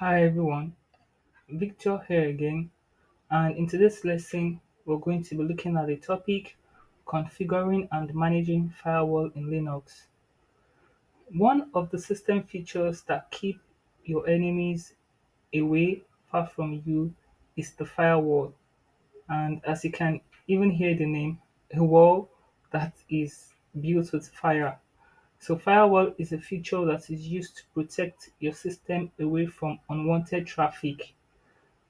Hi everyone, Victor here again, and in today's lesson, we're going to be looking at the topic configuring and managing firewall in Linux. One of the system features that keep your enemies away far from you is the firewall, and as you can even hear the name, a wall that is built with fire. So firewall is a feature that is used to protect your system away from unwanted traffic.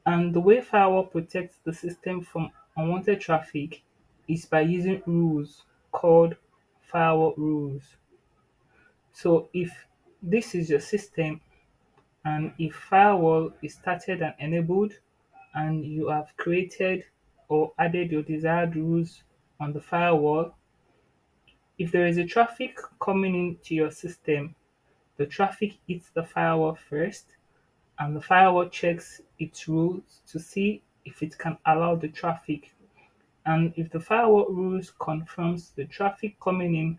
And the way Firewall protects the system from unwanted traffic is by using rules called firewall rules. So if this is your system and if firewall is started and enabled and you have created or added your desired rules on the firewall, if there is a traffic coming into your system, the traffic hits the firewall first and the firewall checks its rules to see if it can allow the traffic. And if the firewall rules confirms the traffic coming in,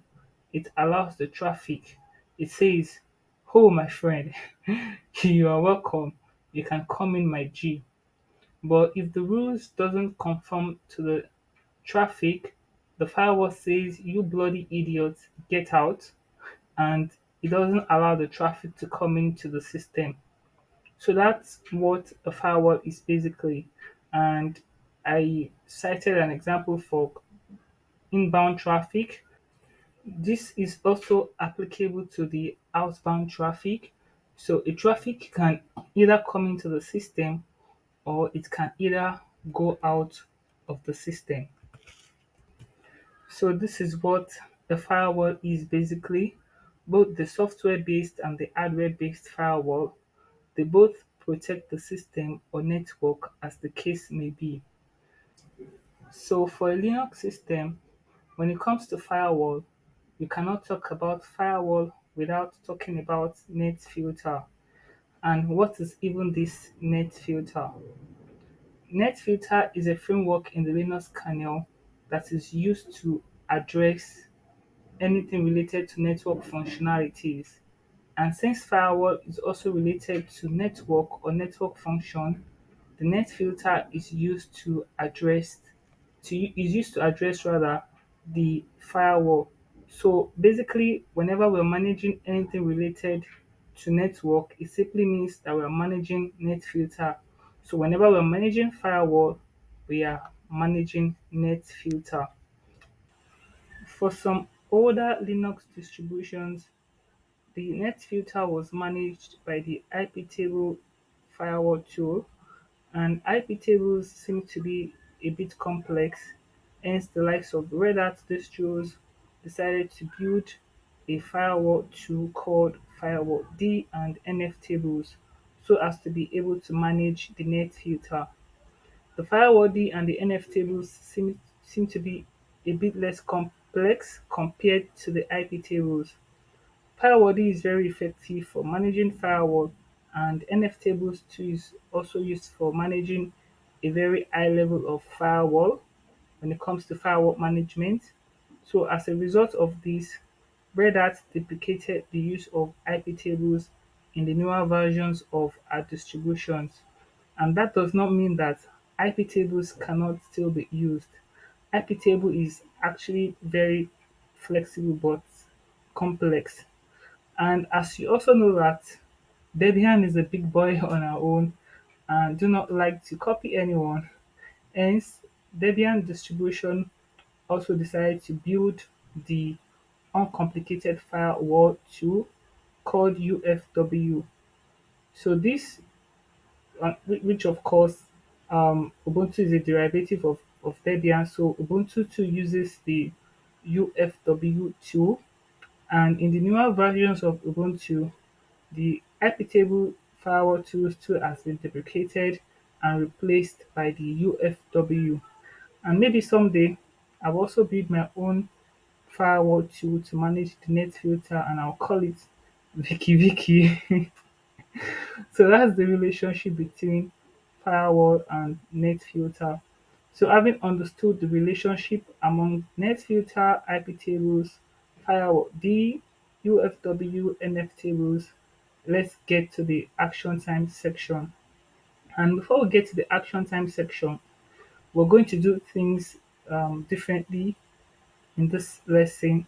it allows the traffic. It says, "Oh, my friend, you are welcome. You can come in, my G." But if the rules doesn't conform to the traffic, the firewall says, "You bloody idiot, get out," and it doesn't allow the traffic to come into the system. So that's what a firewall is basically. And I cited an example for inbound traffic. This is also applicable to the outbound traffic. So a traffic can either come into the system or it can either go out of the system. So this is what a firewall is basically. Both the software based and the hardware based firewall, they both protect the system or network as the case may be. So for a Linux system, when it comes to firewall, you cannot talk about firewall without talking about net filter. And what is even this net filter? Net filter is a framework in the Linux kernel that is used to address anything related to network functionalities. And since firewall is also related to network or network function, the net filter is used to address rather the firewall. So basically, whenever we're managing anything related to network, it simply means that we're managing net filter. So whenever we're managing firewall, we are managing net filter. For some older Linux distributions, the net filter was managed by the iptable firewall tool, and IP tables seem to be a bit complex, hence the likes of Red Hat distros decided to build a firewall tool called Firewall D and NF tables so as to be able to manage the net filter. The Firewall D and the NF tables seem to be a bit less complex compared to the IP tables. Firewall is very effective for managing firewall, and NF tables too is also used for managing a very high level of firewall when it comes to firewall management. So as a result of this, Red Hat deprecated the use of IP tables in the newer versions of our distributions. And that does not mean that IP tables cannot still be used. IP table is actually very flexible but complex. And as you also know that Debian is a big boy on our own and do not like to copy anyone. Hence, Debian distribution also decided to build the uncomplicated firewall tool called UFW. So this, which of course, Ubuntu is a derivative of Debian. So Ubuntu too uses the UFW tool, and in the newer versions of Ubuntu, the iptable firewall tools too has been deprecated and replaced by the UFW. And maybe someday I'll also build my own firewall tool to manage the net filter and I'll call it Vicky Vicky. So that's the relationship between firewall and net filter. So having understood the relationship among net IP tables, firewall D, UFW, NF tables, let's get to the action time section. And before we get to the action time section, we're going to do things differently in this lesson.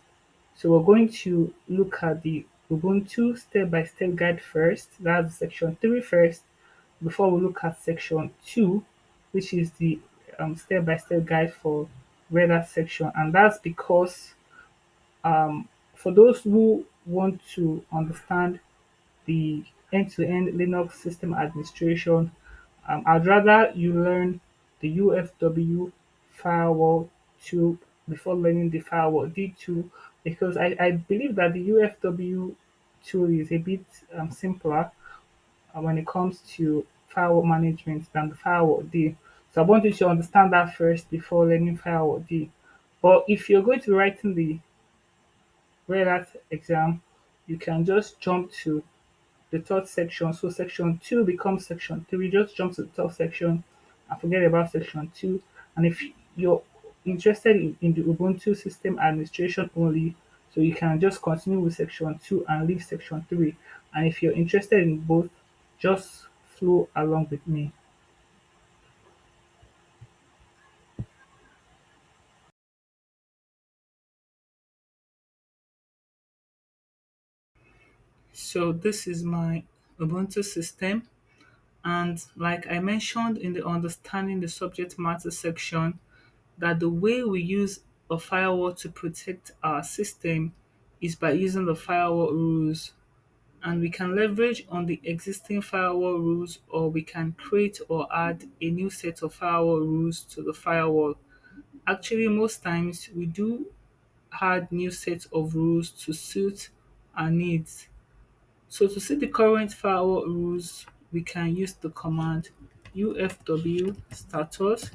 So we're going to look at the Ubuntu step-by-step guide first. That's section 3 first, before we look at section 2, which is the step-by-step guide for Red section. And that's because for those who want to understand the end-to-end Linux system administration, I'd rather you learn the UFW firewall 2 before learning the firewall D2, because I believe that the UFW 2 is a bit simpler when it comes to firewall management than the firewall D. So I want you to understand that first before learning firewall D. But if you're going to be writing the Red Hat exam, you can just jump to the third section. So section 2 becomes section 3. Just jump to the third section and forget about section 2. And if you're interested in the Ubuntu system administration only, so you can just continue with section 2 and leave section 3. And if you're interested in both, just flow along with me. So this is my Ubuntu system. And like I mentioned in the understanding the subject matter section, that the way we use a firewall to protect our system is by using the firewall rules. And we can leverage on the existing firewall rules, or we can create or add a new set of firewall rules to the firewall. Actually, most times we do add new sets of rules to suit our needs. So to see the current firewall rules, we can use the command ufw status.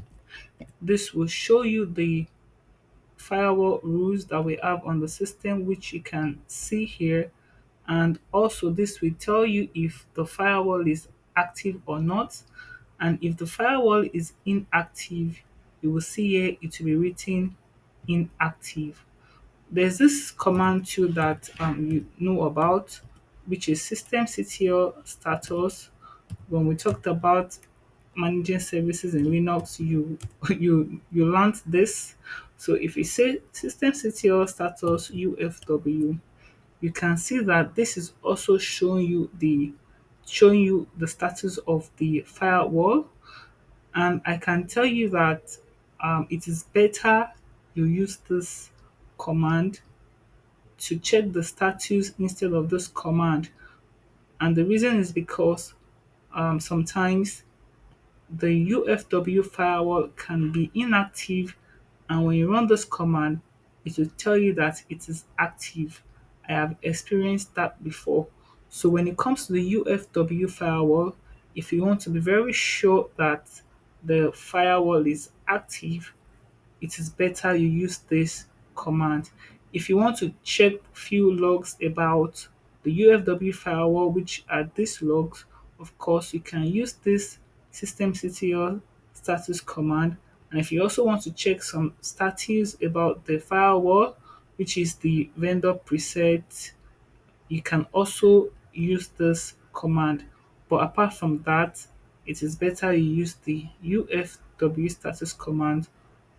This will show you the firewall rules that we have on the system, which you can see here. And also this will tell you if the firewall is active or not. And if the firewall is inactive, you will see here it will be written inactive. There's this command too that you know about, which is systemctl status. When we talked about managing services in Linux, you learned this. So if you say systemctl status UFW, you can see that this is also showing you the status of the firewall. And I can tell you that it is better you use this command to check the status instead of this command. And the reason is because sometimes the UFW firewall can be inactive, and when you run this command, it will tell you that it is active. I have experienced that before. So when it comes to the UFW firewall, if you want to be very sure that the firewall is active, it is better you use this command. If you want to check few logs about the UFW firewall, which are these logs, of course, you can use this systemctl status command. And if you also want to check some status about the firewall, which is the vendor preset, you can also use this command. But apart from that, it is better you use the UFW status command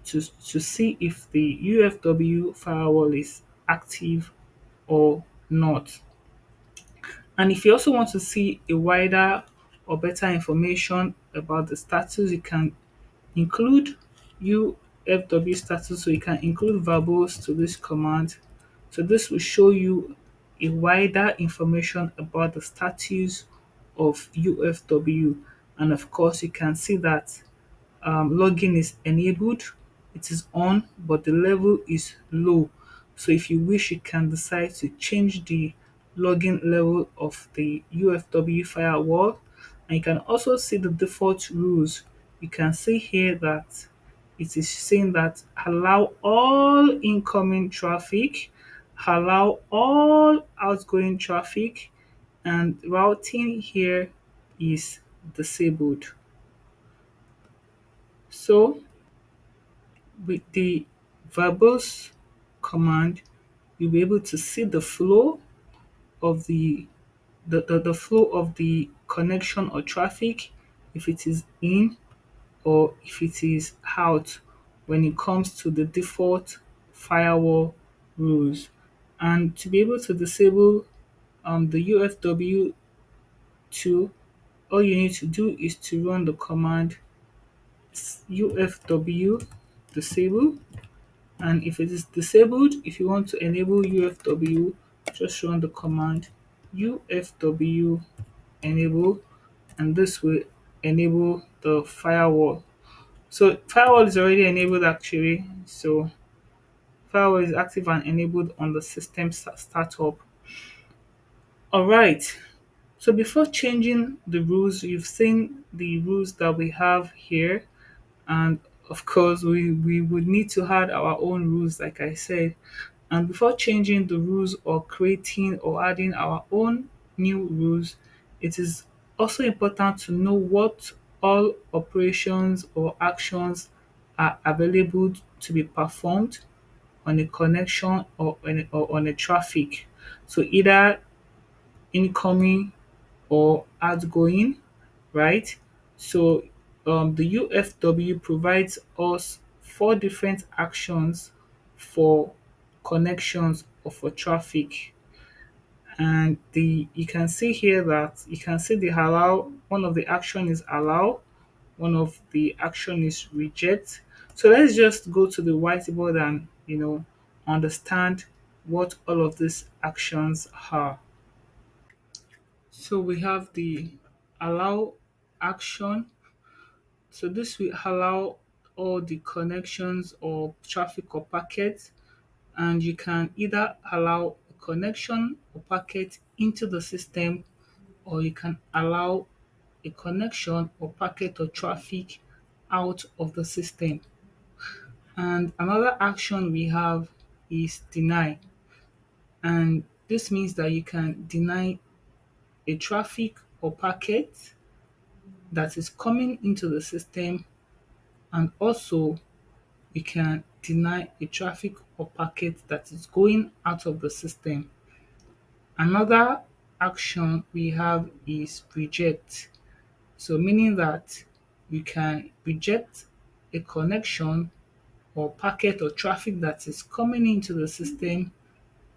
to see if the UFW firewall is active or not. And if you also want to see a wider or better information about the status, you can include UFW status, so you can include verbose to this command. So this will show you a wider information about the status of UFW. And of course, you can see that login is enabled, it is on, but the level is low. So if you wish, you can decide to change the login level of the UFW firewall. And you can also see the default rules. You can see here that it is saying that allow all incoming traffic, allow all outgoing traffic, and routing here is disabled. So with the verbose command, you'll be able to see the flow of the the flow of the connection or traffic, if it is in or if it is out when it comes to the default firewall rules. And to be able to disable the UFW2, all you need to do is to run the command UFW disable. And if it is disabled, if you want to enable UFW, just run the command UFW enable, and this will enable the firewall. So firewall is already enabled actually. So firewall is active and enabled on the system startup. All right. So before changing the rules, you've seen the rules that we have here, and of course we would need to add our own rules, like I said. And before changing the rules or creating or adding our own new rules, it is also important to know what all operations or actions are available to be performed on a connection or on a traffic. So either incoming or outgoing, right? So the UFW provides us four different actions for connections or for traffic. And the you can see here that you can see the allow, one of the action is allow, one of the action is reject. So let's just go to the whiteboard and understand what all of these actions are. So we have the allow action. So this will allow all the connections or traffic or packets, and you can either allow a connection or packet into the system, or you can allow a connection or packet or traffic out of the system. And another action we have is deny. And this means that you can deny a traffic or packet that is coming into the system, and also you can deny a traffic or packet that is going out of the system. Another action we have is reject. So meaning that you can reject a connection or packet or traffic that is coming into the system,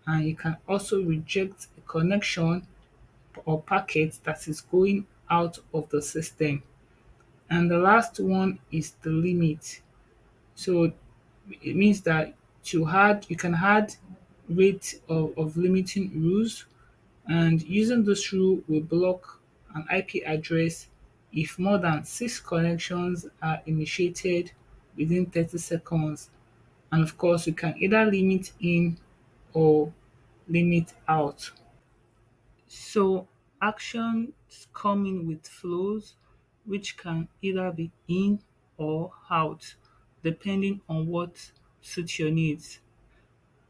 and you can also reject a connection or packet that is going out of the system. And the last one is the limit. So it means that you can add rate of limiting rules, and using this rule will block an IP address if more than 6 connections are initiated within 30 seconds. And of course, you can either limit in or limit out. So actions come in with flows which can either be in or out depending on what suits your needs.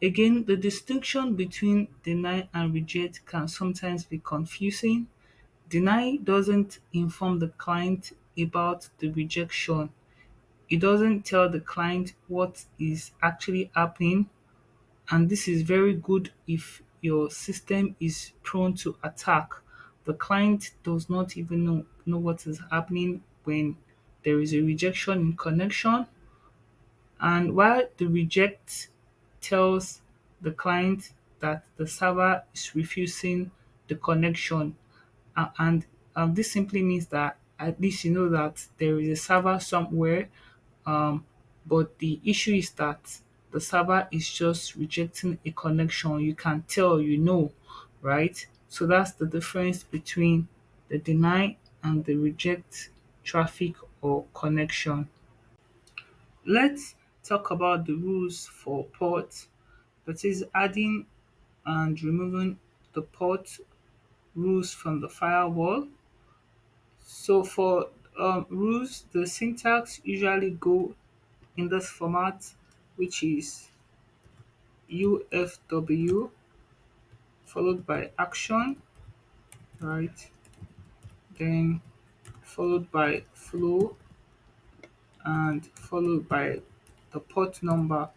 Again, the distinction between deny and reject can sometimes be confusing. Deny doesn't inform the client about the rejection. It doesn't tell the client what is actually happening, and this is very good if your system is prone to attack. The client does not even know what is happening when there is a rejection in connection, and while the reject tells the client that the server is refusing the connection, and this simply means that at least you know that there is a server somewhere, um, but the issue is that the server is just rejecting a connection. You can tell, right? So that's the difference between the deny and the reject traffic or connection. Let's talk about the rules for port, that is adding and removing the port rules from the firewall. So for rules, the syntax usually go in this format, which is UFW followed by action, right? Then followed by flow and followed by the port number.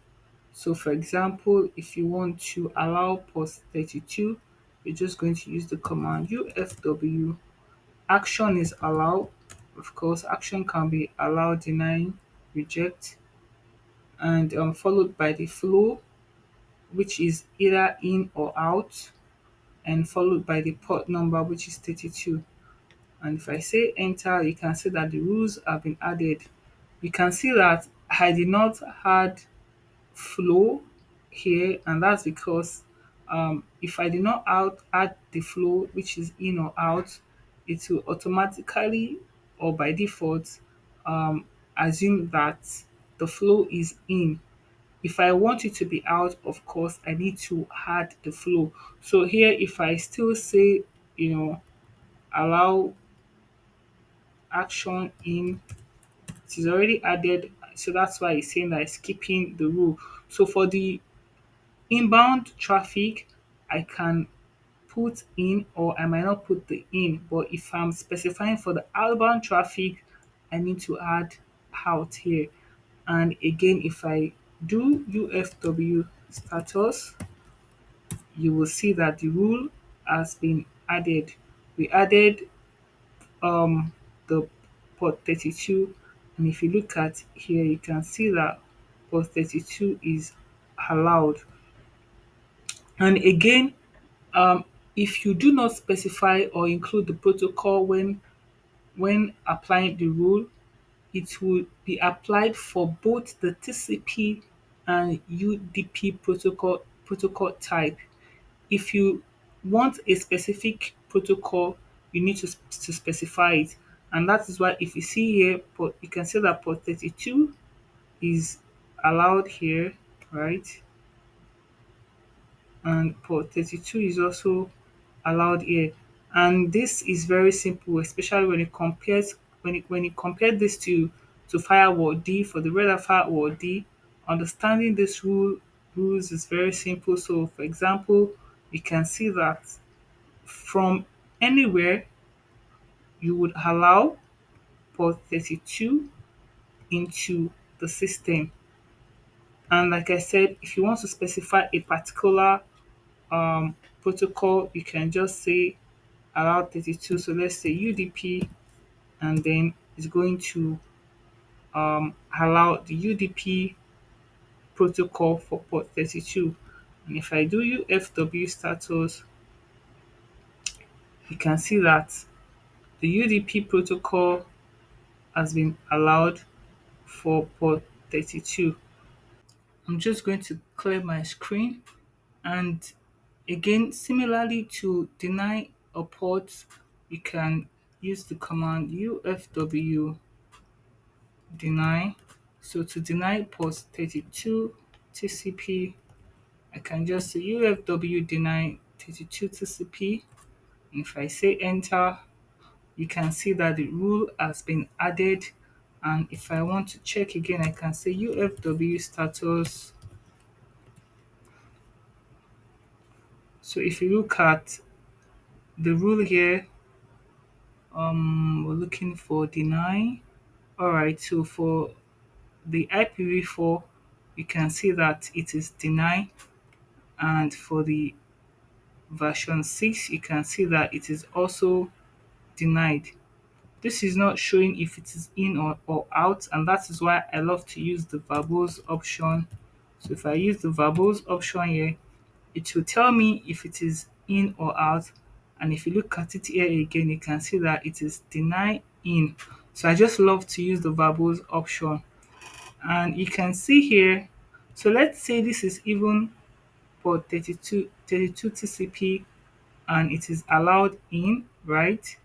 So for example, if you want to allow port 32, we're just going to use the command UFW. Action is allow. Of course, action can be allow, deny, reject, and followed by the flow, which is either in or out, and followed by the port number, which is 32. And if I say enter, you can see that the rules have been added. You can see that I did not add flow here, and that's because if I did not add the flow, which is in or out, it will automatically or by default um, assume that the flow is in. If I want it to be out, of course, I need to add the flow. So here, if I still say, allow action in, it is already added. So that's why it's saying that it's keeping the rule. So for the inbound traffic, I can put in or I might not put the in. But if I'm specifying for the outbound traffic, I need to add out here. And again, if I do UFW status, you will see that the rule has been added. We added the port 32, and if you look at here, you can see that port 32 is allowed. And again, if you do not specify or include the protocol when applying the rule, it will be applied for both the TCP and UDP protocol type. If you want a specific protocol, you need to specify it. And that is why if you see here, you can see that port 32 is allowed here, right? And port 32 is also allowed here. And this is very simple, especially when it compares when you compare this to firewall D. For the red firewall D, understanding this rules is very simple. So for example, you can see that from anywhere you would allow port 32 into the system. And like I said, if you want to specify a particular protocol, you can just say allow 32. So let's say UDP, and then it's going to allow the UDP protocol for port 32. And if I do UFW status, you can see that the UDP protocol has been allowed for port 32. I'm just going to clear my screen, and again, similarly to deny a port, you can use the command UFW deny. So to deny port 32 TCP, I can just say UFW deny 32 TCP. And if I say enter, you can see that the rule has been added. And if I want to check again, I can say UFW status. So if you look at the rule here, we're looking for deny. All right, so for the IPv4, you can see that it is deny, and for the version 6, you can see that it is also denied. This is not showing if it is in or out, and that is why I love to use the verbose option. So if I use the verbose option here, it will tell me if it is in or out. And if you look at it here again, you can see that it is deny in. So I just love to use the verbose option. And you can see here, so let's say this is even for 32 TCP and it is allowed in, right?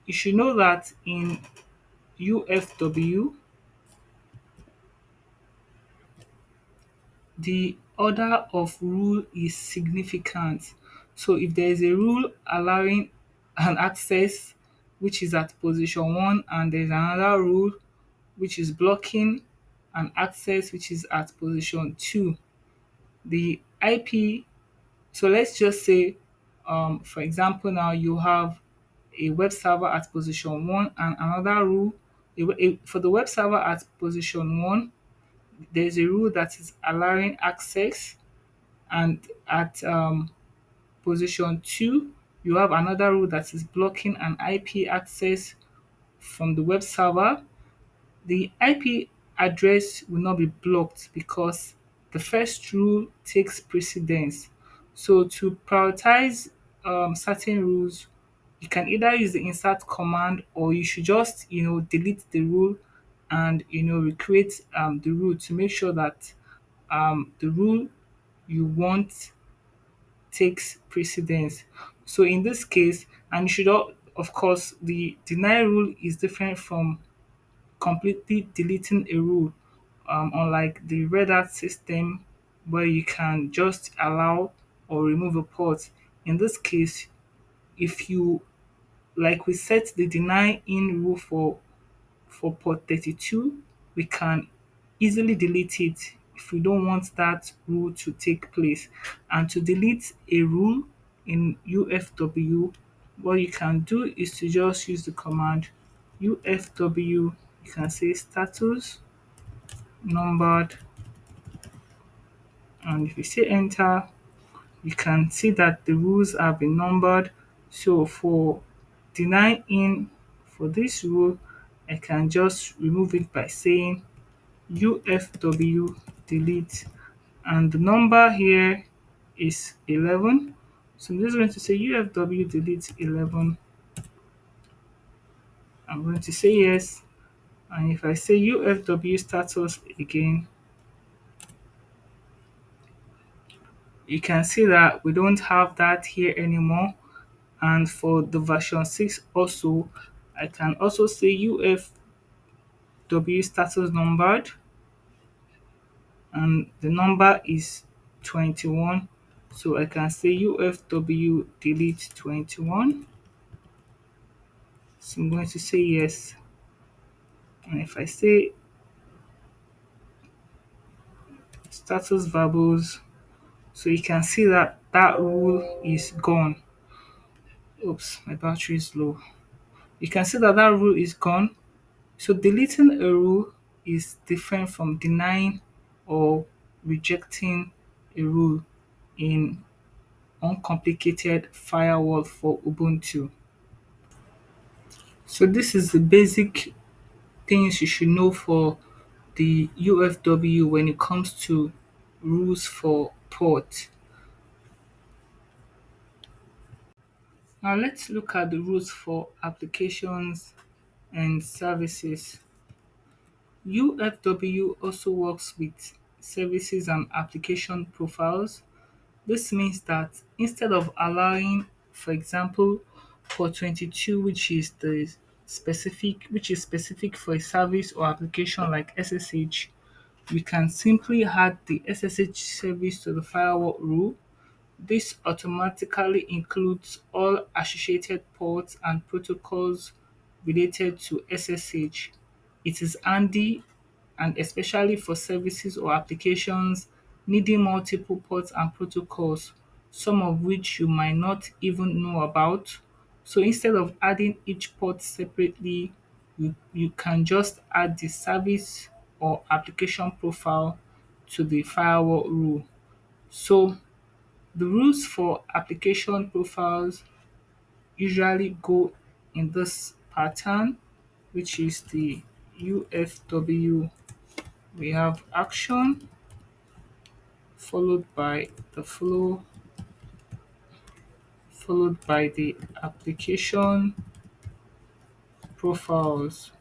You should know that in UFW, the order of rule is significant. So if there is a rule allowing an access which is at position 1, and there's another rule which is blocking an access which is at position 2, the IP, so let's just say, for example, now you have a web server at position 1 and another rule. For the web server at position 1, there's a rule that is allowing access, and at Position 2, you have another rule that is blocking an IP access from the web server. The IP address will not be blocked because the first rule takes precedence. So to prioritize certain rules, you can either use the insert command, or you should just delete the rule and recreate the rule to make sure that the rule you want takes precedence. So in this case, and you should of course, the deny rule is different from completely deleting a rule, unlike the red hat system where you can just allow or remove a port. In this case, if you like we set the deny in rule for port 32, we can easily delete it if we don't want that rule to take place. And to delete a rule in UFW, what you can do is to just use the command UFW. You can say status numbered, and if you say enter, you can see that the rules have been numbered. So for deny in for this rule, I can just remove it by saying UFW delete, and the number here is 11. So I'm just going to say UFW delete 11. I'm going to say yes, and if I say UFW status again, you can see that we don't have that here anymore. And for the version 6 also, I can also say UFW status numbered, and the number is 21. So I can say UFW delete 21. So I'm going to say yes. And if I say status variables, so you can see that that rule is gone. Oops, my battery is low. You can see that that rule is gone. So deleting a rule is different from denying or rejecting a rule in uncomplicated firewall for Ubuntu. So this is the basic things you should know for the UFW when it comes to rules for port. Now let's look at the rules for applications and services. UFW also works with services and application profiles. This means that instead of allowing, for example, port 22, which is specific for a service or application like SSH, we can simply add the SSH service to the firewall rule. This automatically includes all associated ports and protocols related to SSH. It is handy, and especially for services or applications needing multiple ports and protocols, some of which you might not even know about. So instead of adding each port separately, you can just add the service or application profile to the firewall rule. So the rules for application profiles usually go in this pattern, which is the UFW. We have action followed by the flow, followed by the application profiles.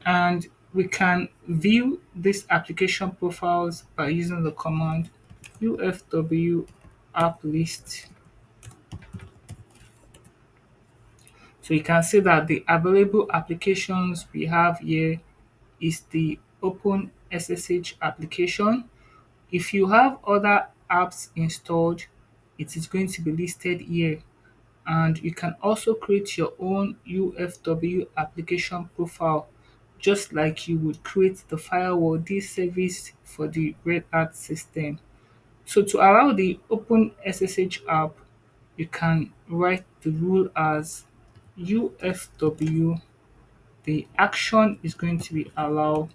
And we can view these application profiles by using the command UFW app list. So you can see that the available applications we have here is the Open SSH application. If you have other apps installed, it is going to be listed here. And you can also create your own UFW application profile, just like you would create the firewall D service for the Red Hat system. So to allow the Open SSH app, you can write the rule as UFW. The action is going to be allow.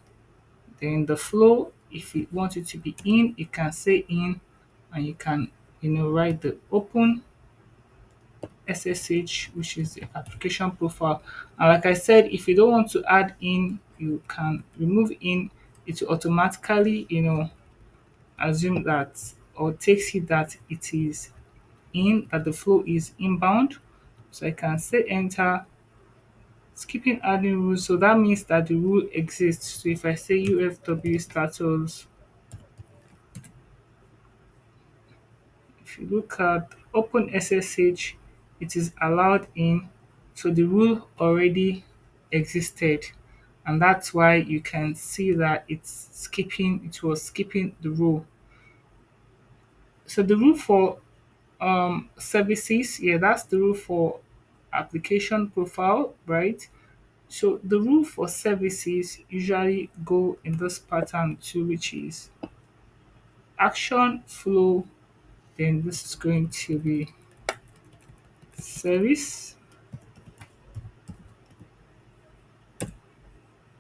Then the flow, if you want it to be in, you can say in, and you can write the open SSH, which is the application profile. And like I said, if you don't want to add in, you can remove in. It will automatically assume that, or takes it that it is in, that the flow is inbound. So I can say enter, skipping adding rules. So that means that the rule exists. So if I say UFW status, if you look at open SSH, it is allowed in. So the rule already existed. And that's why you can see that it was skipping the rule. So the rule for services, yeah, that's the rule for application profile, right? So the rule for services usually go in this pattern too, which is action flow, then this is going to be service.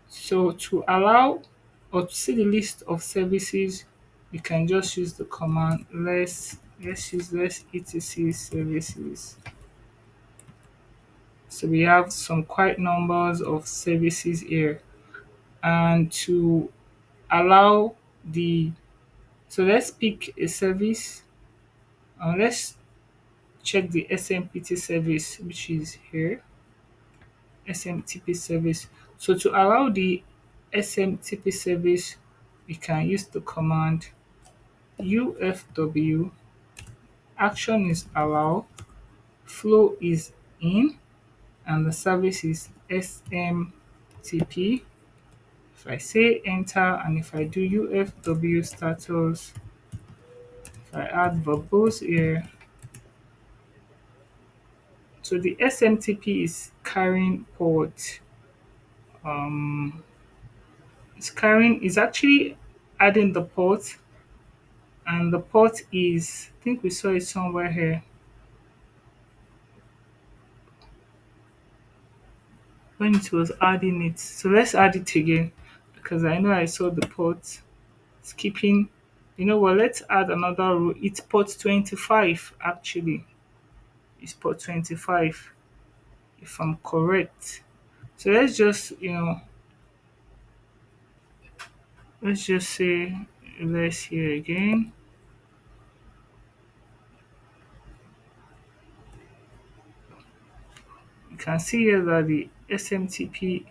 So to allow or to see the list of services, you can just use the command let's etc services. So we have some quite numbers of services here. And to allow the so let's pick a service and let's check the SMPT service, which is here, SMTP service. So to allow the SMTP service, we can use the command UFW, action is allow, flow is in, and the service is SMTP. If I say enter and if I do UFW status, if I add verbose here, so the SMTP is carrying port. Is actually adding the port, and the port is, I think we saw it somewhere here when it was adding it. So let's add it again because I know I saw the port skipping. You know what? Let's add another row. It's port 25 actually. It's port 25 if I'm correct. So let's just say let's here again. You can see here that the SMTP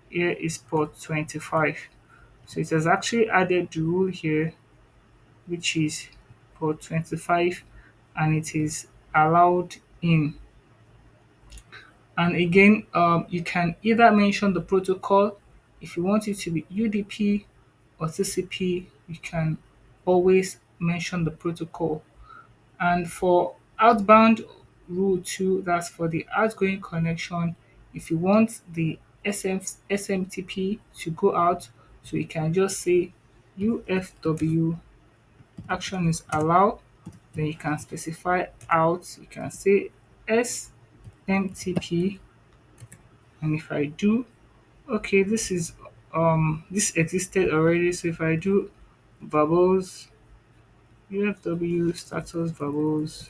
here is port 25. So it has actually added the rule here, which is port 25, and it is allowed in. And again, you can either mention the protocol. If you want it to be UDP or TCP, you can always mention the protocol. And for outbound rule 2, that's for the outgoing connection. If you want the SMTP to go out, so you can just say UFW, action is allow, then you can specify out, you can say SMTP, and if I do, okay, this existed already, so if I do verbose, UFW status verbose,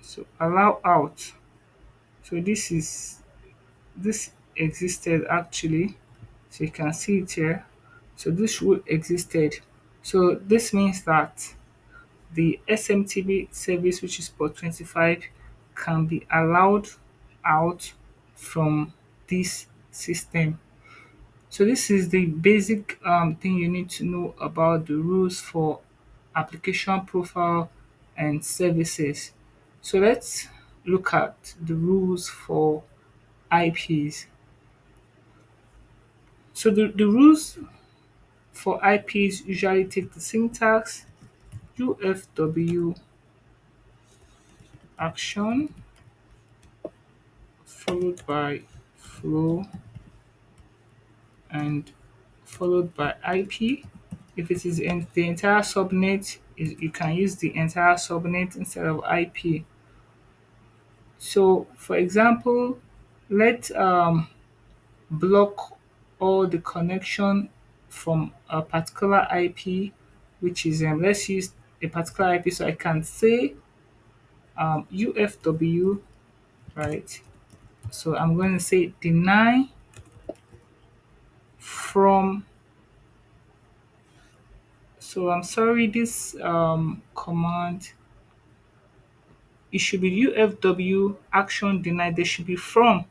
so allow out. So this existed actually. So you can see it here. So this rule existed. So this means that the SMTP service, which is port 25, can be allowed out from this system. So this is the basic thing you need to know about the rules for application profile and services. So let's look at the rules for IPs. So the rules for IPs usually take the syntax UFW action followed by flow and followed by IP. If it is in the entire subnet, you can use the entire subnet instead of IP. So, for example, let block all the connection from a particular IP, which is let's use a particular IP. So I can say UFW, right? So I'm going to say deny from. So I'm sorry, this command, it should be UFW action denied. There should be from.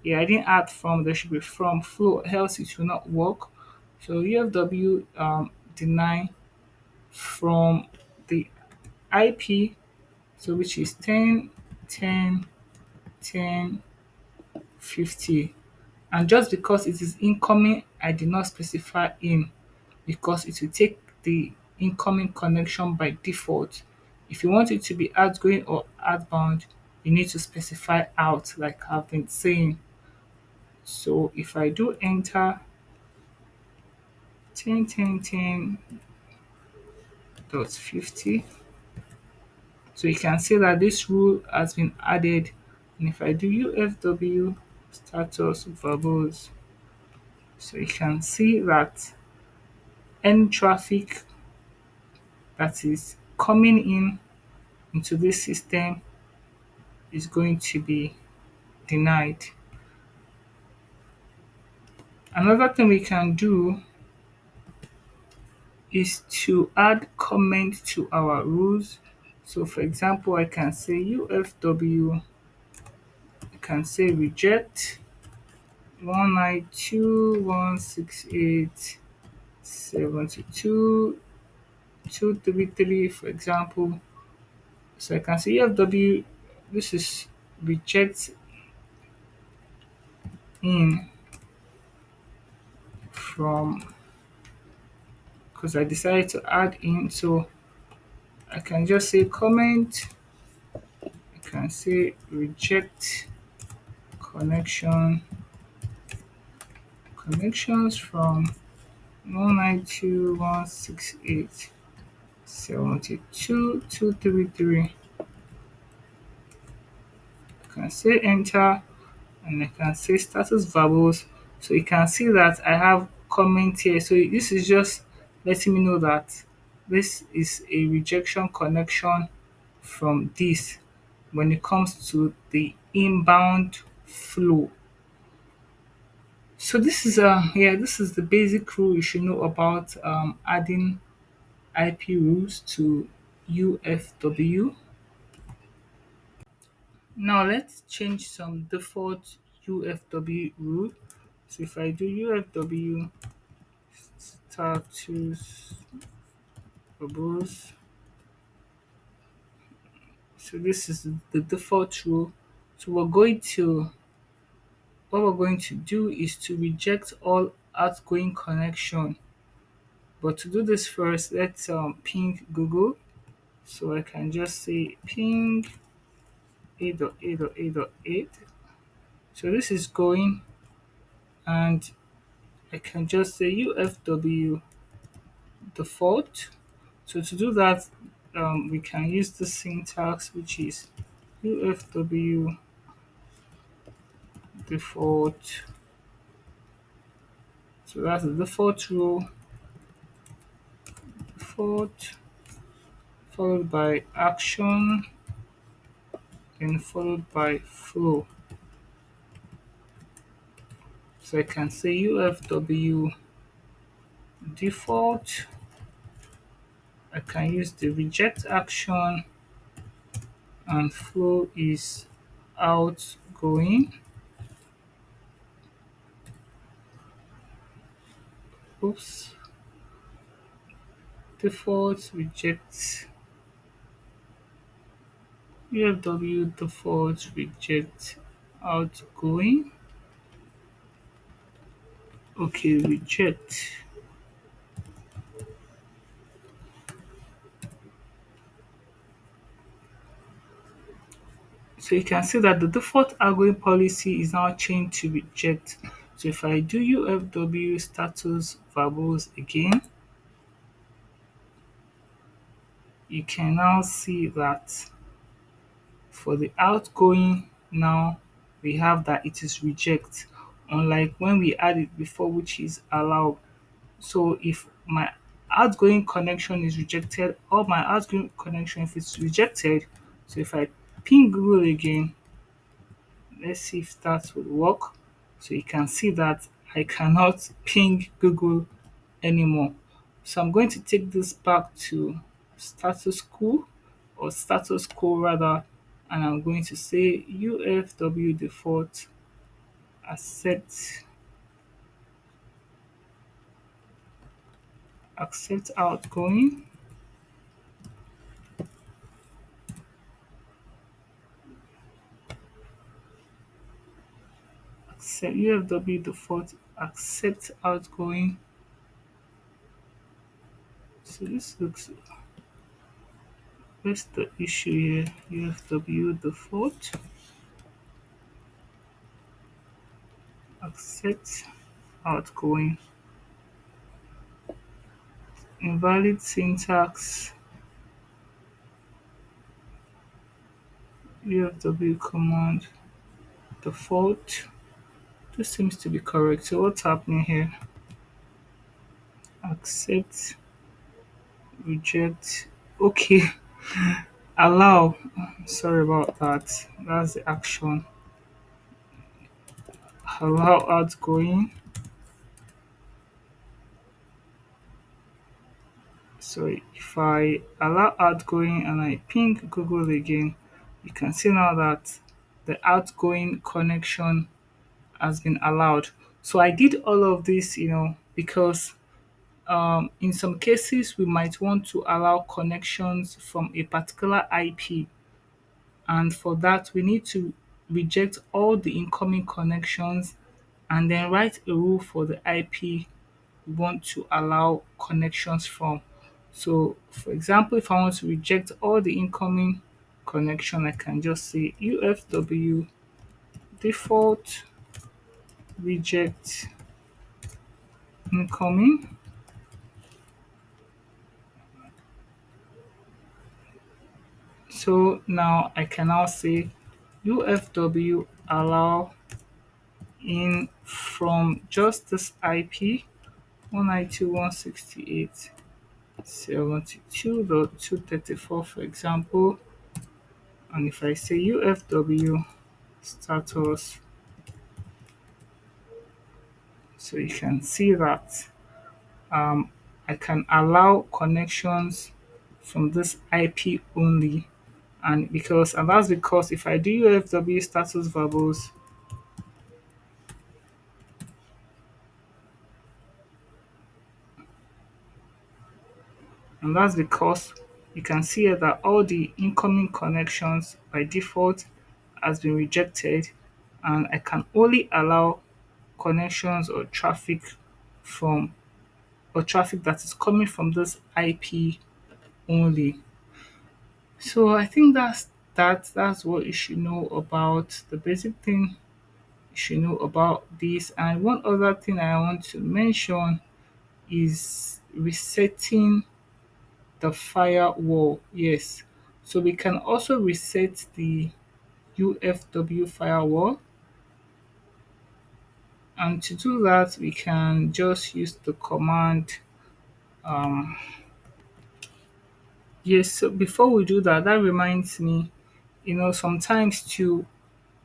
Yeah, I didn't add from. There should be from flow, else it will not work. So UFW deny from the IP, so which is 10, 10, 10, 50. And just because it is incoming, I did not specify in, because it will take the incoming connection by default. If you want it to be outgoing or outbound, you need to specify out, like I've been saying. So if I do enter 10, 10, 10 dot 50, so you can see that this rule has been added. And if I do UFW status verbose, so you can see that any traffic that is coming in into this system is going to be denied. Another thing we can do is to add comment to our rules. So for example, I can say UFW, I can say reject 192.168.72.233, for example. So I can say UFW, this is reject in from, because I decided to add in. So I can just say comment, I can say reject connection, connections from 192.168.72.233. I can say enter, and I can say status variables. So you can see that I have comment here. So this is just letting me know that this is a rejection connection from this when it comes to the inbound flow. So this is this is the basic rule you should know about adding IP rules to UFW. Now let's change some default UFW rule. So if I do UFW status verbose, so this is the default rule. So what we're going to do is to reject all outgoing connection. But to do this first, let's ping Google. So I can just say ping 8.8.8.8. So this is going, and I can just say UFW default. So to do that, we can use the syntax, which is UFW default. So that's the default rule, default, followed by action, then followed by flow. So I can say UFW default. I can use the reject action, and flow is outgoing. Oops. Default reject, UFW default reject outgoing. Okay, reject. So you can see that the default outgoing policy is now changed to reject. So if I do UFW status variables again, you can now see that for the outgoing now we have that it is reject. unlike when we add it before, which is allow. So if my outgoing connection is rejected, or my outgoing connection if it's rejected, so if I ping Google again, let's see if that would work. So you can see that I cannot ping Google anymore. So I'm going to take this back to status quo, or status quo rather, and I'm going to say UFW default accept outgoing, accept UFW default accept outgoing. So this looks, where's the issue here? UFW default accept outgoing, invalid syntax, UFW command default. This seems to be correct. So what's happening here? Accept, reject. Okay, allow. Sorry about that. That's the action. Allow outgoing. So if I allow outgoing and I ping Google again, you can see now that the outgoing connection has been allowed. So I did all of this, because in some cases we might want to allow connections from a particular IP, and for that we need to reject all the incoming connections and then write a rule for the IP we want to allow connections from. So for example, if I want to reject all the incoming connection, I can just say UFW default reject incoming. So now I can now say UFW allow in from just this IP 192.168.72.234, for example. And if I say UFW status, so you can see that um, I can allow connections from this IP only. And that's because if I do UFW status variables, and that's because you can see here that all the incoming connections by default has been rejected, and I can only allow connections from or traffic that is coming from this IP only. So I think that's what you should know about the basic thing you should know about this. And one other thing I want to mention is resetting the firewall. Yes. So we can also reset the UFW firewall. And to do that, we can just use the command. Um, yes, so before we do that, that reminds me, sometimes too,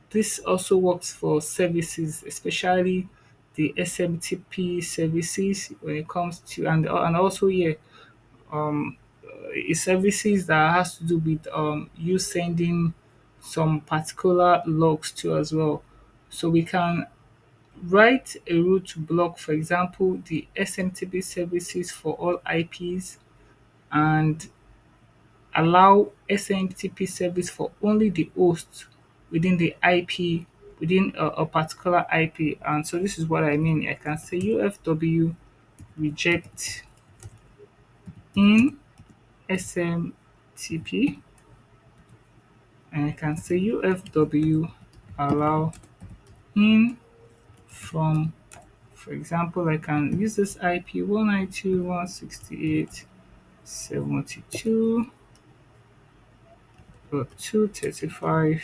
this also works for services, especially the SMTP services when it comes to, and also, yeah, um services that has to do with you sending some particular logs to as well. So we can write a rule to block, for example, the SMTP services for all IPs, and allow SMTP service for only the host within the IP, within a particular IP. And so this is what I mean. I can say UFW reject in SMTP, and I can say UFW allow in from, for example, I can use this IP 192.168.72.235.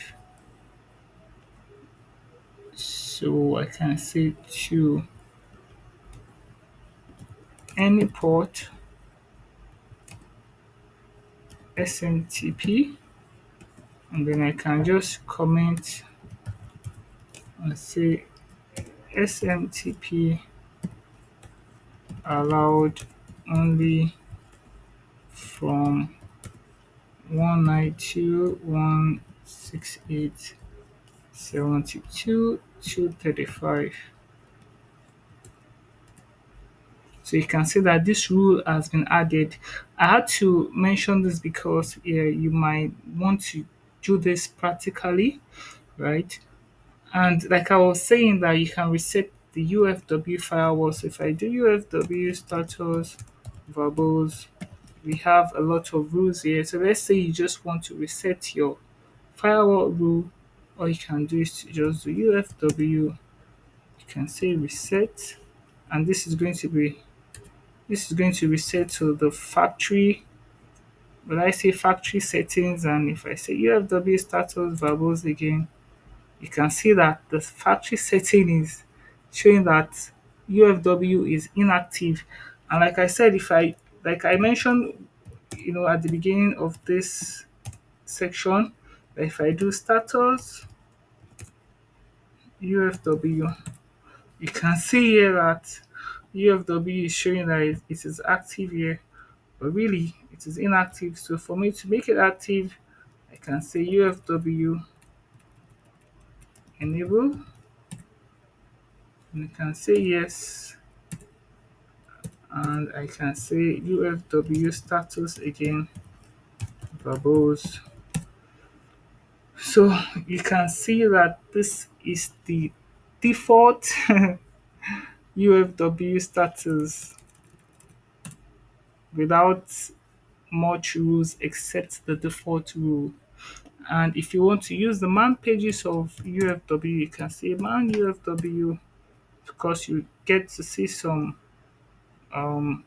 So I can say to any port SMTP, and then I can just comment and say SMTP allowed only from 192.168.72.235. So you can see that this rule has been added. I had to mention this because you might want to do this practically, right? And like I was saying that you can reset the UFW firewall. So if I do UFW status verbose, we have a lot of rules here. So let's say you just want to reset your firewall rule, all you can do is to just do UFW. You can say reset, and this is going to reset to the factory. When I say factory settings, and if I say UFW status verbose again, you can see that the factory setting is showing that UFW is inactive. And like I said, if I like I mentioned, at the beginning of this section, if I do status UFW, you can see here that UFW is showing that it is active here, but really it is inactive. So for me to make it active, I can say UFW enable, and I can say yes, and I can say UFW status again, verbose. So you can see that this is the default UFW status without much rules except the default rule. And if you want to use the man pages of UFW, you can say man UFW, because you get to see some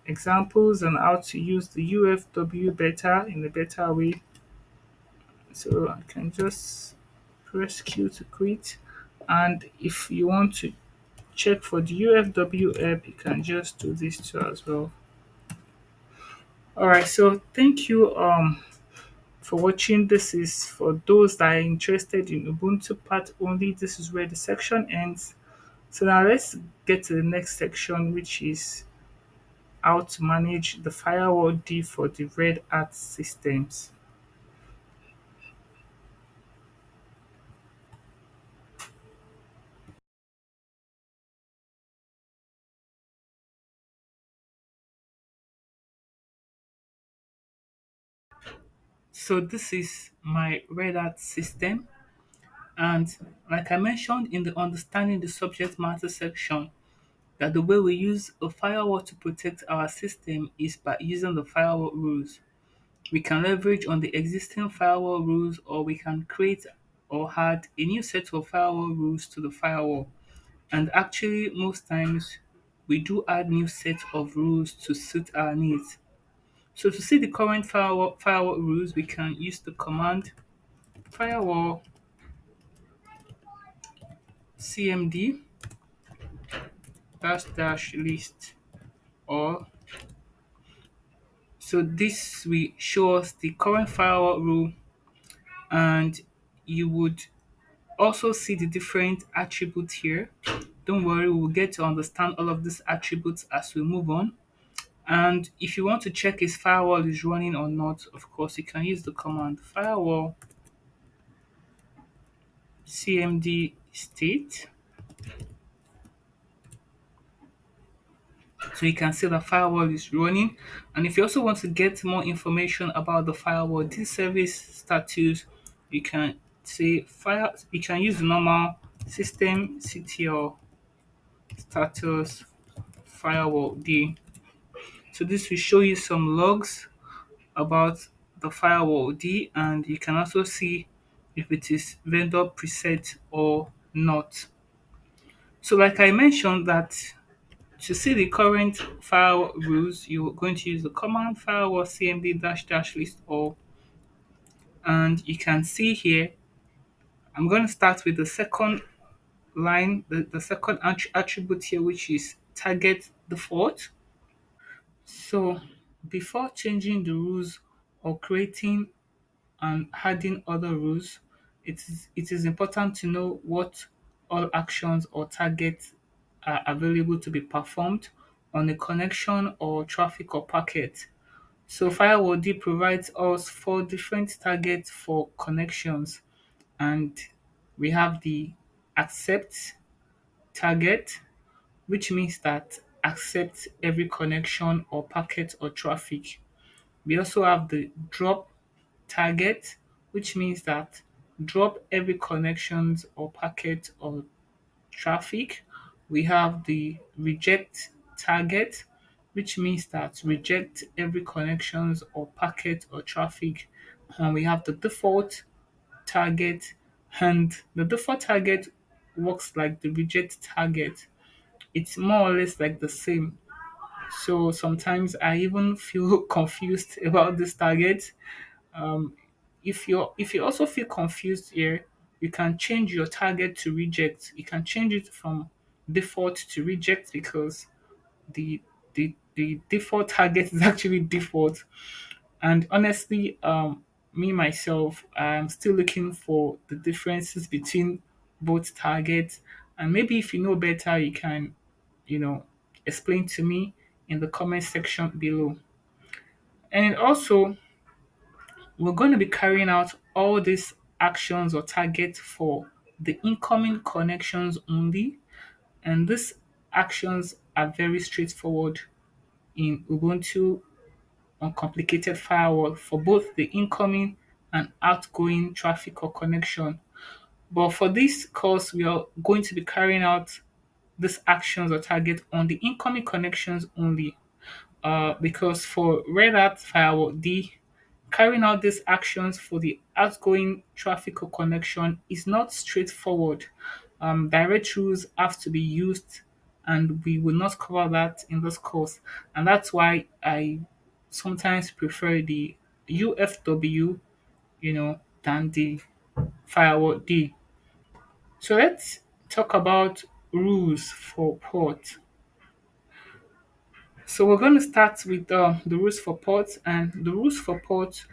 examples on how to use the UFW better in a better way. So I can just press Q to quit. And if you want to check for the UFW app, you can just do this too as well. All right, so thank you for watching. This is for those that are interested in Ubuntu part only. This is where the section ends. So now let's get to the next section, which is how to manage the firewall D for the Red Hat systems. So this is my Red Hat system, and like I mentioned in the understanding the subject matter section, that the way we use a firewall to protect our system is by using the firewall rules. We can leverage on the existing firewall rules, or we can create or add a new set of firewall rules to the firewall. And actually, most times we do add new set of rules to suit our needs. So to see the current firewall rules, we can use the command firewall cmd dash dash list all. So this will show us the current firewall rule, and you would also see the different attributes here. Don't worry, we'll get to understand all of these attributes as we move on. And if you want to check if firewall is running or not, of course, you can use the command firewall cmd state. So you can see the firewall is running. And if you also want to get more information about the firewall, this service status, you can say you can use the normal system ctl status firewall D. So this will show you some logs about the firewall D, and you can also see if it is vendor preset or not. So like I mentioned that to see the current firewall rules, you're going to use the command firewall cmd dash dash list all, and you can see here, I'm going to start with the second line, the second attribute here, which is target default. So before changing the rules or creating and adding other rules, it is important to know what all actions or targets are available to be performed on a connection or traffic or packet. So Firewall D provides us four different targets for connections, and we have the accept target, which means that accept every connection or packet or traffic. We also have the drop target, which means that drop every connections or packet or traffic. We have the reject target, which means that reject every connections or packet or traffic. And we have the default target, and the default target works like the reject target. It's more or less like the same. So sometimes I even feel confused about this target. Um, if you also feel confused here, you can change your target to reject. You can change it from default to reject because the the default target is actually default. And honestly, me myself, I'm still looking for the differences between both targets. And maybe if you know better, you can, you know, explain to me in the comment section below. And also, we're going to be carrying out all these actions or targets for the incoming connections only. And these actions are very straightforward in Ubuntu uncomplicated firewall for both the incoming and outgoing traffic or connection. But for this course, we are going to be carrying out these actions or target on the incoming connections only. Because for Red Hat Firewall D, carrying out these actions for the outgoing traffic or connection is not straightforward. Direct rules have to be used, and we will not cover that in this course. And that's why I sometimes prefer the UFW, than the Firewall D. So let's talk about rules for port. So we're going to start with the rules for ports, and the rules for ports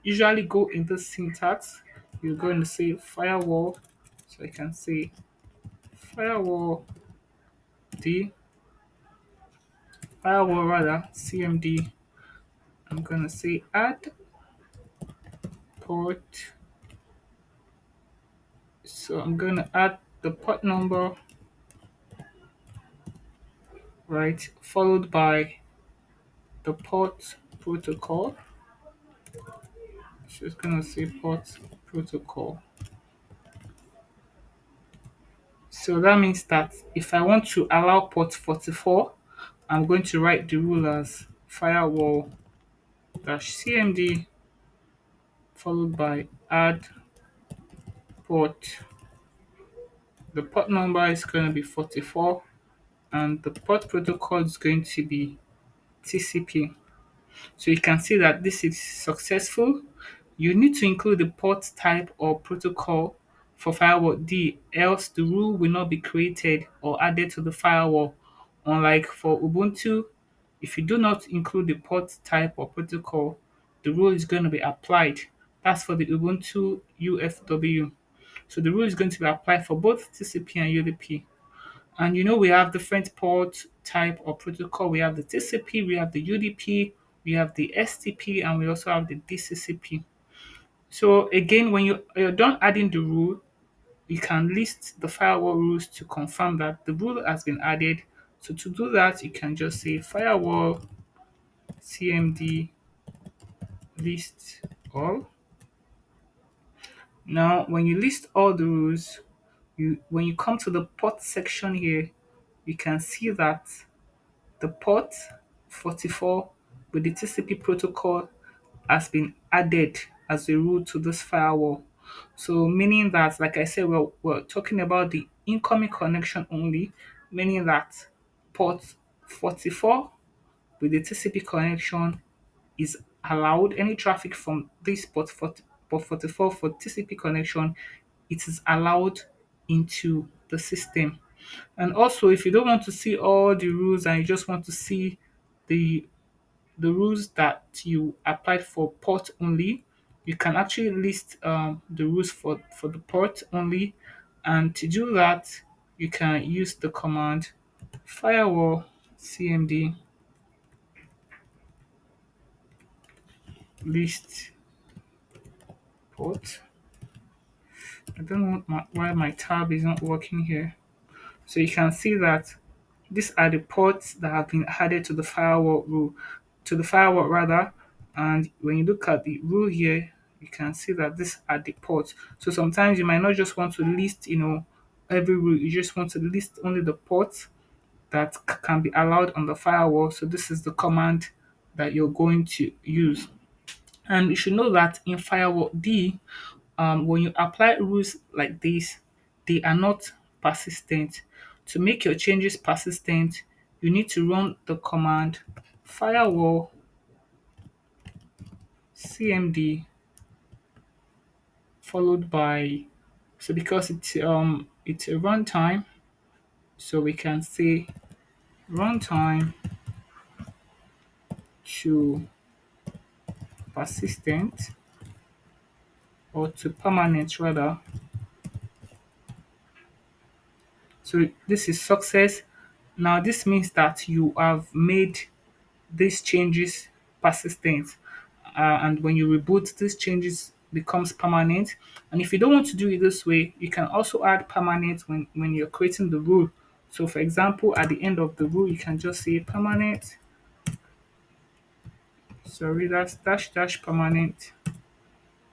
usually go in this syntax. You're going to say firewall, so I can say firewall D, firewall rather CMD. I'm going to say add port. So I'm going to add the port number, right, followed by the port protocol. So it's going to say port protocol. So that means that if I want to allow port 44, I'm going to write the rule as firewall dash cmd followed by add port. The port number is going to be 44 and the port protocol is going to be TCP. So you can see that this is successful. You need to include the port type or protocol for firewall D, else the rule will not be created or added to the firewall. Unlike for Ubuntu, if you do not include the port type or protocol, the rule is going to be applied. That's for the Ubuntu UFW. So the rule is going to be applied for both TCP and UDP. And we have different port type or protocol. We have the TCP, we have the UDP, we have the STP, and we also have the DCCP. So again, when you're done adding the rule, you can list the firewall rules to confirm that the rule has been added. So to do that, you can just say firewall cmd list all. Now, when you list all the rules, when you come to the port section here, you can see that the port 44 with the TCP protocol has been added as a rule to this firewall. So meaning that, like I said, we're talking about the incoming connection only, meaning that port 44 with the TCP connection is allowed. Any traffic from this port 44 for TCP connection, it is allowed into the system. And also, if you don't want to see all the rules and you just want to see the the rules that you applied for port only, you can actually list the rules for the port only. And to do that, you can use the command firewall cmd list port. I don't know why my tab is not working here. So you can see that these are the ports that have been added to the firewall rule, to the firewall rather. And when you look at the rule here, you can see that these are the ports. So sometimes you might not just want to list, every rule. You just want to list only the ports that can be allowed on the firewall. So this is the command that you're going to use. And you should know that in Firewall D, when you apply rules like this, they are not persistent. To make your changes persistent, you need to run the command firewall cmd followed by, so because it's a runtime, so we can say runtime to persistent, or to permanent rather. So this is success. Now this means that you have made these changes persistent. And when you reboot, these changes becomes permanent. And if you don't want to do it this way, you can also add permanent when you're creating the rule. So for example, at the end of the rule, you can just say permanent. Sorry, that's dash dash permanent.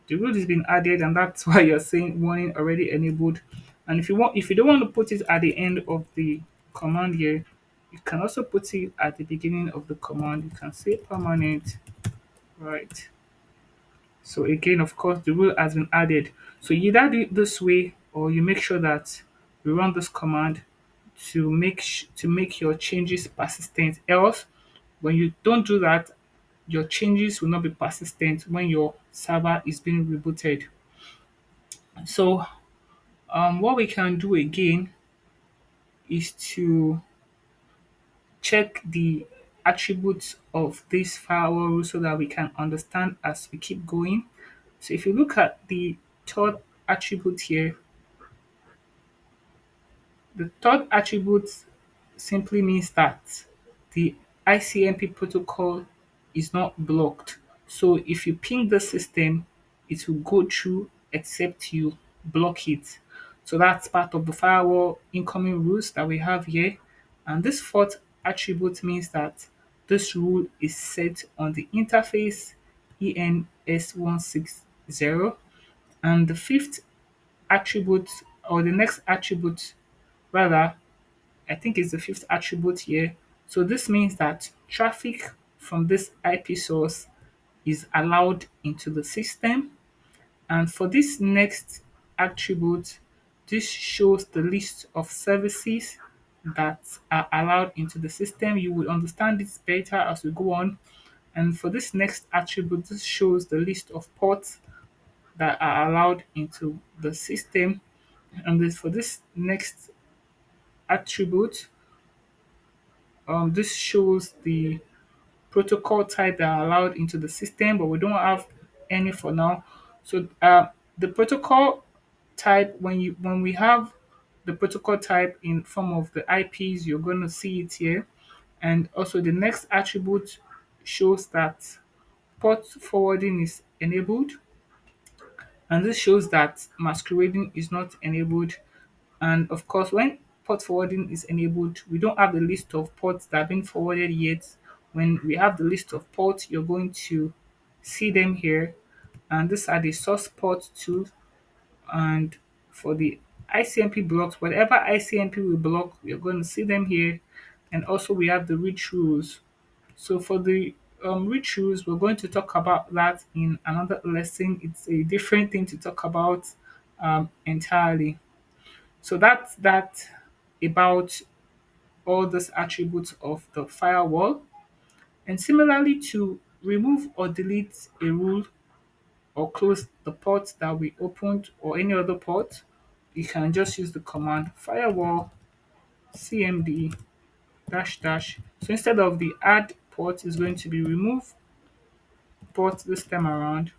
The rule is been added, and that's why you're saying warning already enabled. And if you don't want to put it at the end of the command here, you can also put it at the beginning of the command. You can say permanent, right? So again, of course, the rule has been added. So you either do it this way, or you make sure that you run this command to make your changes persistent. Else, when you don't do that, your changes will not be persistent when your server is being rebooted. So what we can do again is to check the attributes of this firewall rule so that we can understand as we keep going. So if you look at the third attribute here, the third attribute simply means that the ICMP protocol is not blocked. So if you ping the system, it will go through except you block it. So that's part of the firewall incoming rules that we have here. And this fourth attribute means that this rule is set on the interface ENS160. And the fifth attribute, or the next attribute rather, I think it's the fifth attribute here. So this means that traffic from this IP source is allowed into the system. And for this next attribute, this shows the list of services that are allowed into the system. You will understand this better as we go on. And for this next attribute, this shows the list of ports that are allowed into the system. And for this next attribute, this shows the protocol type that are allowed into the system, but we don't have any for now. So the protocol type, when we have the protocol type in form of the IPs, you're going to see it here. And also the next attribute shows that port forwarding is enabled, and this shows that masquerading is not enabled. And of course, when port forwarding is enabled, we don't have the list of ports that have been forwarded yet. When we have the list of ports, you're going to see them here. And these are the source ports too. And for the ICMP blocks, whatever ICMP we block, you're going to see them here. And also we have the reach rules. So for the reach rules, we're going to talk about that in another lesson. It's a different thing to talk about entirely. So that's that about all these attributes of the firewall. And similarly, to remove or delete a rule or close the port that we opened or any other port, you can just use the command firewall cmd dash dash. So instead of the add port is going to be remove port this time around,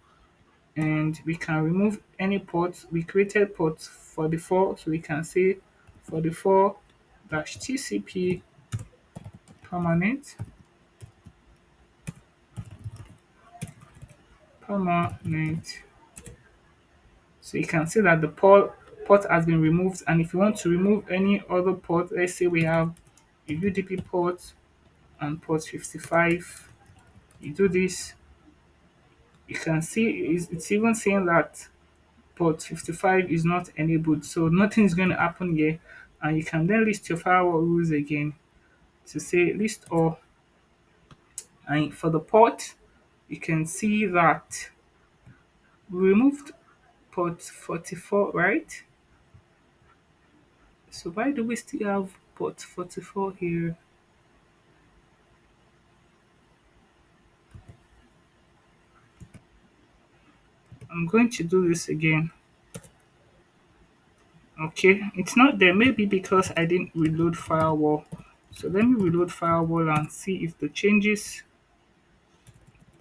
and we can remove any ports. We created ports for the four, so we can say for the four dash TCP permanent permanent. So you can see that the port has been removed, and if you want to remove any other port, let's say we have a UDP port and port 55, you do this, you can see it's even saying that port 55 is not enabled, so nothing is going to happen here. And you can then list your firewall rules again to say list all. And for the port, you can see that we removed port 44, right? So why do we still have port 44 here? I'm going to do this again. Okay, it's not there, maybe because I didn't reload firewall. So let me reload firewall and see if the changes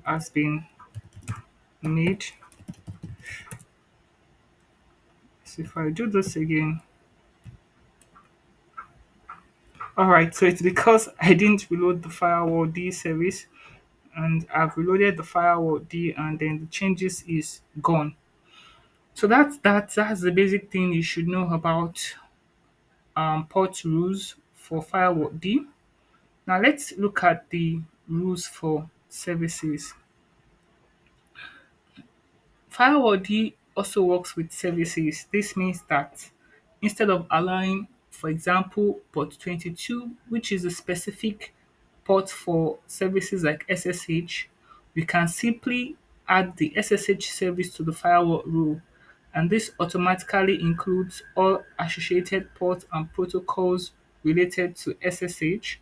has been made. So if I do this again, all right, so it's because I didn't reload the firewall D service, and I've reloaded the firewall D, and then the changes is gone. So that's the basic thing you should know about port rules for firewall D. Now let's look at the rules for services. Firewall D also works with services. This means that instead of allowing, for example, port 22, which is a specific port for services like SSH, we can simply add the SSH service to the firewall rule. And this automatically includes all associated ports and protocols related to SSH.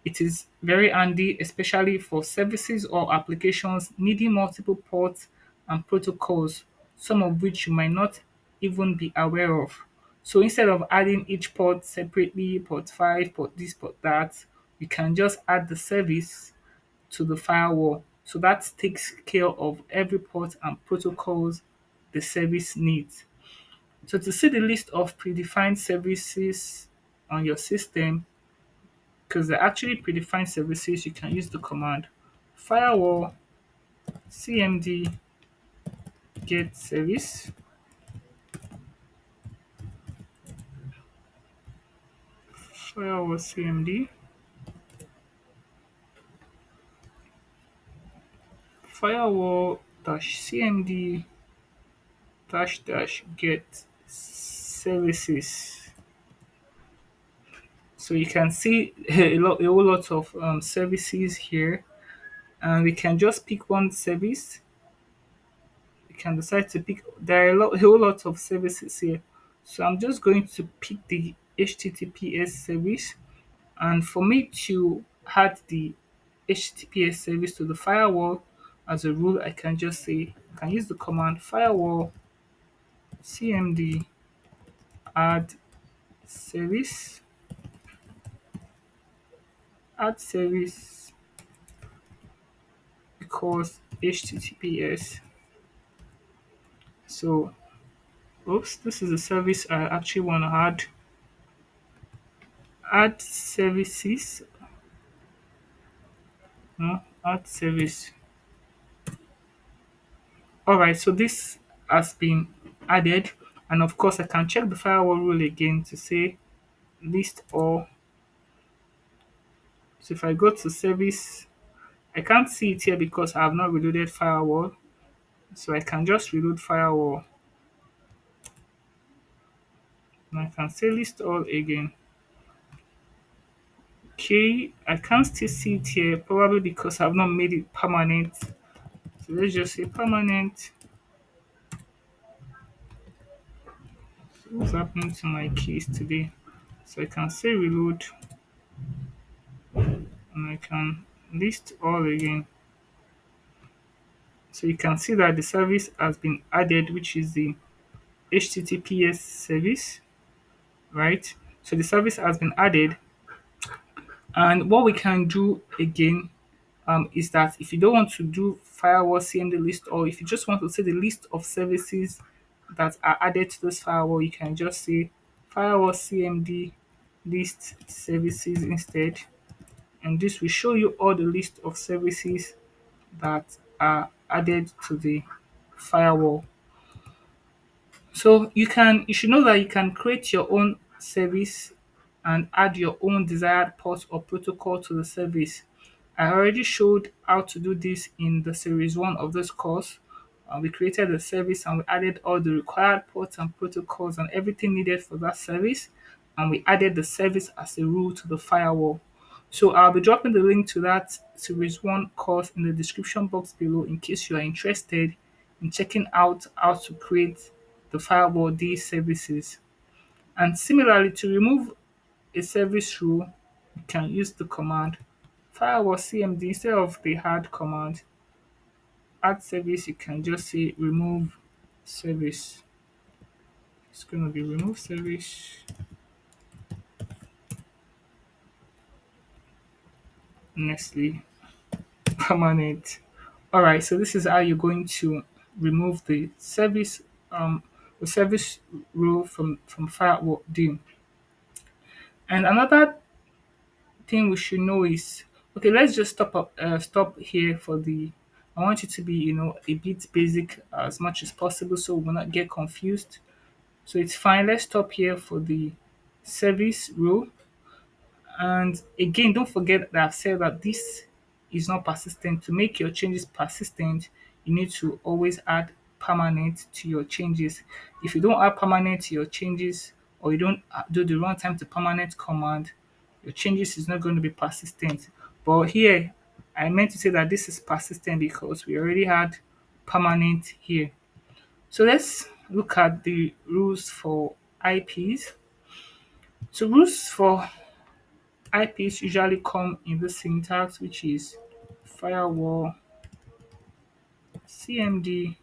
It is very handy, especially for services or applications needing multiple ports and protocols, some of which you might not even be aware of. So instead of adding each port separately, port 5, port this, port that, you can just add the service to the firewall. So that takes care of every port and protocols the service needs. So to see the list of predefined services on your system, because they're actually predefined services, you can use the command firewall cmd get service, firewall cmd firewall dash cmd dash dash get services. So you can see a whole lot of services here, and we can just pick one service. You can decide to pick. There are a whole lot of services here, so I'm just going to pick the HTTPS service. And for me to add the HTTPS service to the firewall, as a rule, I can just say, I can use the command firewall cmd add service, add service because HTTPS. So, oops, this is a service I actually want to add. Add services, no, add service. All right, so this has been added, and of course, I can check the firewall rule again to say list all. So if I go to service, I can't see it here because I have not reloaded firewall. So I can just reload firewall, and I can say list all again. Okay, I can't still see it here, probably because I've not made it permanent. So let's just say permanent. So what's happening to my keys today? So I can say reload, and I can list all again. So you can see that the service has been added, which is the HTTPS service, right? So the service has been added, and what we can do again is that if you don't want to do firewall CMD list, or if you just want to see the list of services that are added to this firewall, you can just say firewall CMD list services instead, and this will show you all the list of services that are added to the firewall. So you should know that you can create your own service and add your own desired port or protocol to the service. I already showed how to do this in the series one of this course. We created a service and we added all the required ports and protocols and everything needed for that service. And we added the service as a rule to the firewall. So I'll be dropping the link to that series one course in the description box below in case you are interested in checking out how to create the firewall D services. And similarly, to remove a service rule, you can use the command firewall CMD instead of the hard command. Add service, you can just say remove service. It's going to be remove service, honestly, permanent. All right, so this is how you're going to remove um, the service rule from firewall D. And another thing we should know is, okay, let's just stop here for the. I want you to be a bit basic as much as possible so we will not get confused. So it's fine. Let's stop here for the service rule. And again, don't forget that I've said that this is not persistent. To make your changes persistent, you need to always add permanent to your changes. If you don't add permanent to your changes, or you don't do the runtime to permanent command, your changes is not going to be persistent. But here, I meant to say that this is persistent because we already had permanent here. So let's look at the rules for IPs. So rules for IPs usually come in the syntax, which is firewall CMD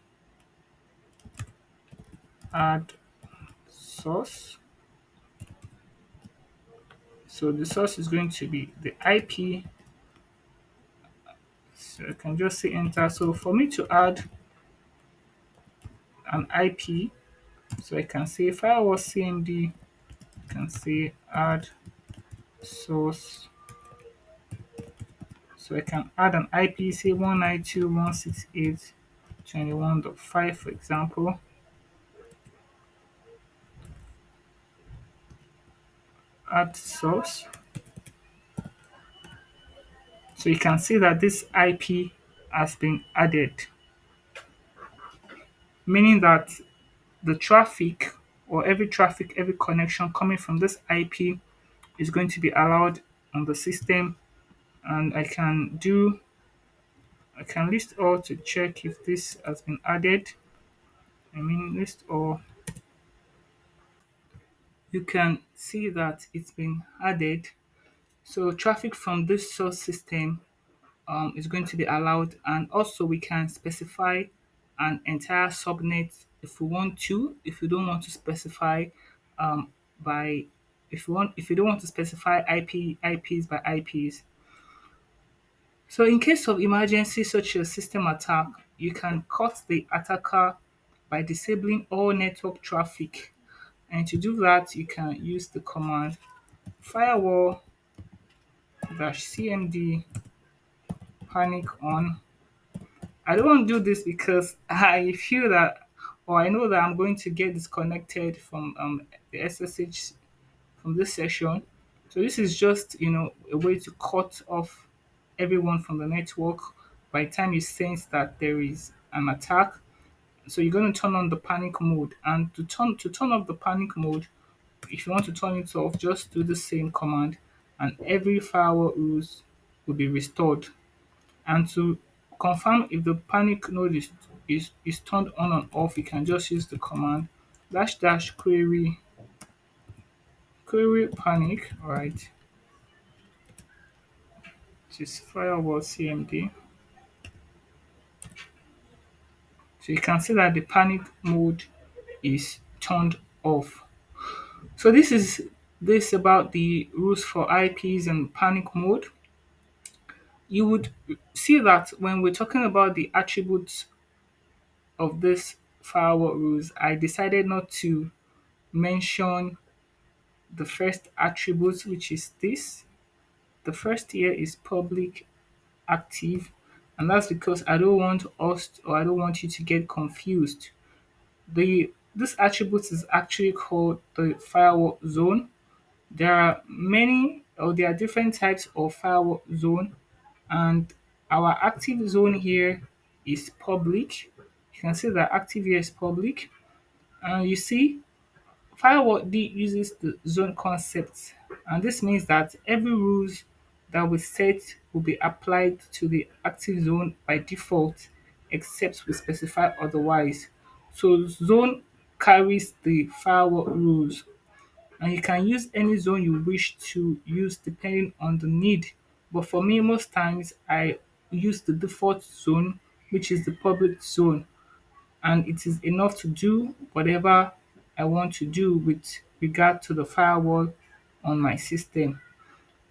add source. So the source is going to be the IP. So I can just say enter. So for me to add an IP, so I can say firewall CMD, I can say add source. So I can add an IP, say 192.168.21.5, for example. Add source. So you can see that this IP has been added, meaning that the traffic or every connection coming from this IP is going to be allowed on the system. And I can list all to check if this has been added. I mean list all. You can see that it's been added. So traffic from this source system is going to be allowed, and also we can specify an entire subnet if we want to. If you don't want to specify by if you don't want to specify IPs by IPs. So in case of emergency such as system attack, you can cut the attacker by disabling all network traffic. And to do that, you can use the command firewall -cmd panic on. I don't want to do this because I feel that, or I know that I'm going to get disconnected from the SSH from this session. So this is just a way to cut off everyone from the network by the time you sense that there is an attack. So you're going to turn on the panic mode, and to turn off the panic mode, if you want to turn it off, just do the same command, and every firewall rules will be restored. And to confirm if the panic node is turned on or off, you can just use the command --query panic, right? This is firewall CMD. So you can see that the panic mode is turned off. So this about the rules for IPs and panic mode. You would see that when we're talking about the attributes of this firewall rules, I decided not to mention the first attribute, which is this. The first here is public active, and that's because I don't want us or I don't want you to get confused. The This attribute is actually called the firewall zone. There are many or there are different types of firewall zone, and our active zone here is public. You can see that active here is public, and you see Firewall D uses the zone concept, and this means that every rules that we set will be applied to the active zone by default, except we specify otherwise. So zone carries the firewall rules, and you can use any zone you wish to use depending on the need. But for me, most times I use the default zone, which is the public zone, and it is enough to do whatever I want to do with regard to the firewall on my system.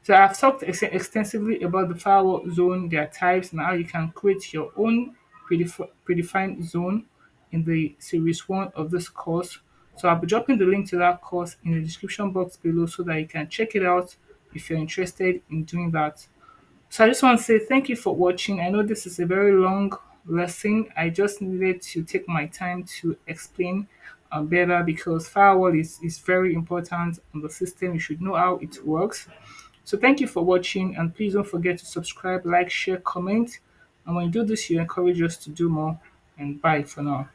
So I've talked extensively about the firewall zone, their types, and how you can create your own predefined zone in the series 1 of this course. So I'll be dropping the link to that course in the description box below so that you can check it out if you're interested in doing that. So I just want to say thank you for watching. I know this is a very long lesson. I just needed to take my time to explain better because firewall is very important on the system. You should know how it works. So thank you for watching, and please don't forget to subscribe, like, share, comment. And when you do this, you encourage us to do more. And bye for now.